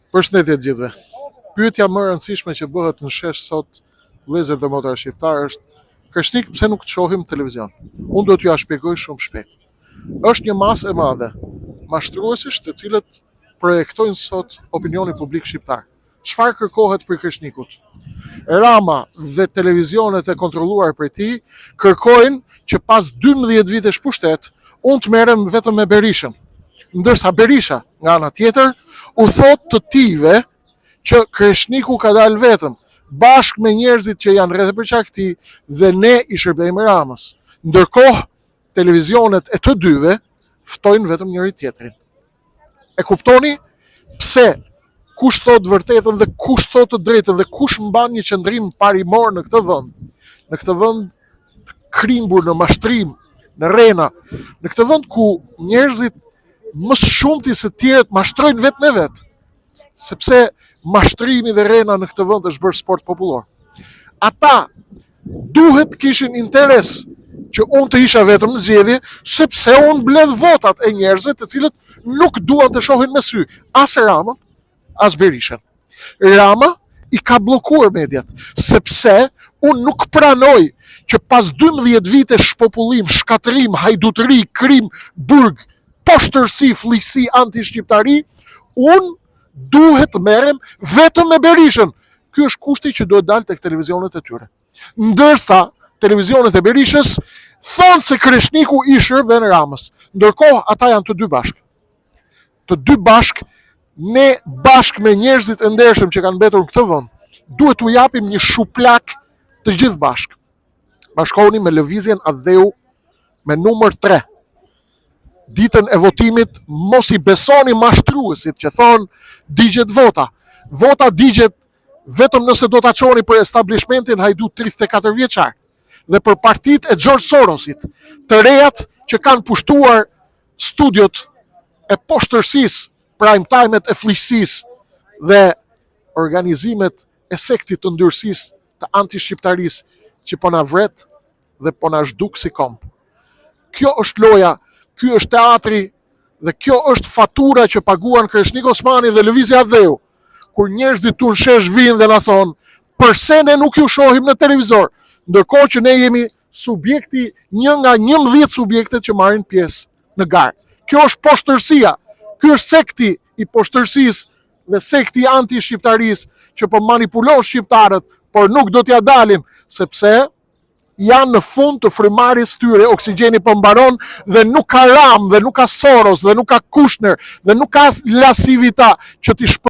Përshëndetje të gjithëve. Pyetja më e rëndësishme që bëhet në shesh sot, vëllezër dhe motra shqiptar, është Kreshnik pse nuk të shohim në televizion. Unë do t'ju shpjegoj shumë shpejt. Është një masë e madhe mashtruesish të cilët projektojnë sot opinionin publik shqiptar. Çfarë kërkohet për Kreshnikut? Rama dhe televizionet e kontrolluar për ti kërkojnë që pas 12 vitesh pushtet, unë të merrem vetëm me Berishën. Ndërsa Berisha, nga ana tjetër, u thot të tive që Kreshniku ka dalë vetëm, bashkë me njerëzit që janë rreth përçarkti dhe ne i shërbejmë Ramës. Ndërkohë, televizionet e të dyve ftojnë vetëm njëri tjetrin. E kuptoni pse kush thot vërtetën dhe kush thot të drejtën dhe kush mban një qëndrim parimor në këtë vend. Në këtë vend të krimbur në mashtrim, në rrena, në këtë vend ku njerëzit më shumti se tjerët mashtrojnë vetë me vetë, sepse mashtrimi dhe rrena në këtë vend është bërë sport popullor. Ata duhet kishin interes që unë të isha vetëm në zgjedhje, sepse unë mbledh votat e njerëzve të cilët nuk duan të shohin me sy as Ramën, as Berishën. Rama i ka bllokuar mediat, sepse unë nuk pranoj që pas 12 vite shpopullim, shkatërim, hajdutëri, krim, burg, poshtërsi, fllihësi, anti-shqiptari, unë duhet të merrem vetëm me Berishën. Ky është kushti që duhet dalë tek televizionet e tyre. Ndërsa televizionet e Berishës thonë se Kreshniku i shërben Ramës. Ndërkohë ata janë të dy bashkë. Të dy bashkë, ne bashkë me njerëzit e ndershëm që kanë mbetur në këtë vend, duhet t'u japim një shuplak të gjithë bashkë. Bashkohuni me lëvizjen Adheu me numër 3. Ditën e votimit mos i besoni mashtruesit që thonë digjet vota. Vota digjet vetëm nëse do ta çoni për establishmentin Hajdut 34 vjeçar dhe për partitë e George Sorosit, të rejat që kanë pushtuar studiot e poshtërsisë, prime time-et e fllihësisë dhe organizimet e sektit të ndyrësisë të anti-shqiptarisë që po na vret dhe po na zhduk si komp. Kjo është loja, ky është teatri dhe kjo është fatura që paguan Kreshnik Osmani dhe lëvizja Adheu. Kur njerëzit tu në shesh vinë dhe na thonë, përse ne nuk ju shohim në televizor, ndërkohë që ne jemi subjekti, një nga 11 subjektet që marrin pjesë në garë. Kjo është poshtërsia, ky është sekti i poshtërsisë dhe sekti anti-shqiptarisë që po manipulon shqiptarët, por nuk do t'ja dalin, sepse janë në fund të frymarrjes tyre, oksigjeni po mbaron dhe nuk ka Ram, dhe nuk ka Soros, dhe nuk ka Kushner, dhe nuk ka lasivita që t'i